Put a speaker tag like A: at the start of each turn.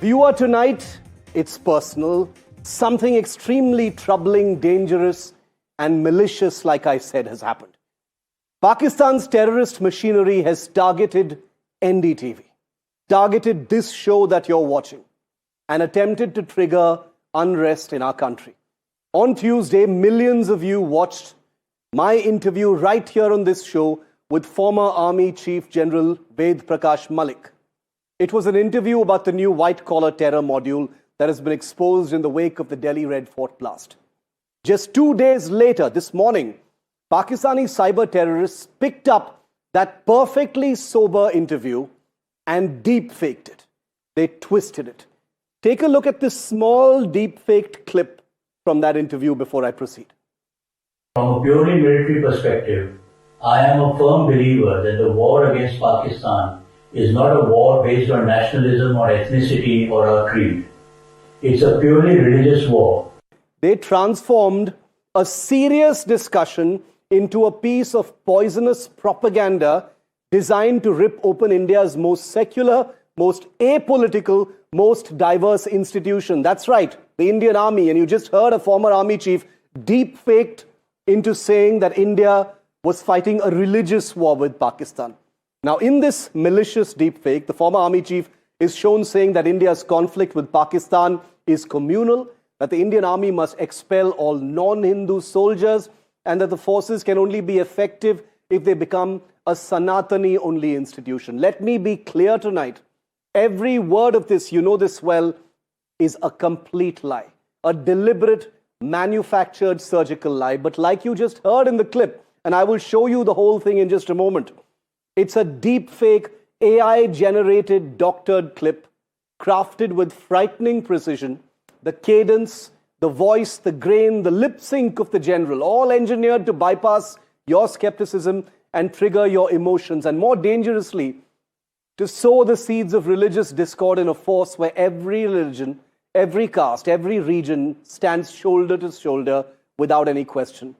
A: Viewer, tonight, it's personal. Something extremely troubling, dangerous, and malicious, like I said, has happened. Pakistan's terrorist machinery has targeted NDTV, targeted this show that you're watching, and attempted to trigger unrest in our country. On Tuesday, millions of you watched my interview right here on this show with former Army Chief General VP Malik. It was an interview about the new white-collar terror module that has been exposed in the wake of the Delhi Red Fort blast. Just 2 days later, this morning, Pakistani cyber-terrorists picked up that perfectly sober interview and deepfaked it. They twisted it. Take a look at this small deepfaked clip from that interview before I proceed.
B: From a purely military perspective, I am a firm believer that the war against Pakistan is not a war based on nationalism or ethnicity or a creed. It's a purely religious war.
A: They transformed a serious discussion into a piece of poisonous propaganda designed to rip open India's most secular, most apolitical, most diverse institution. That's right, the Indian Army. And you just heard a former army chief deep-faked into saying that India was fighting a religious war with Pakistan. Now, in this malicious deepfake, the former army chief is shown saying that India's conflict with Pakistan is communal, that the Indian army must expel all non-Hindu soldiers, and that the forces can only be effective if they become a Sanatani-only institution. Let me be clear tonight. Every word of this, you know this well, is a complete lie, a deliberate, manufactured surgical lie. But like you just heard in the clip, and I will show you the whole thing in just a moment, it's a deepfake, AI-generated, doctored clip crafted with frightening precision. The cadence, the voice, the grain, the lip sync of the general, all engineered to bypass your skepticism and trigger your emotions, and more dangerously, to sow the seeds of religious discord in a force where every religion, every caste, every region stands shoulder to shoulder without any question.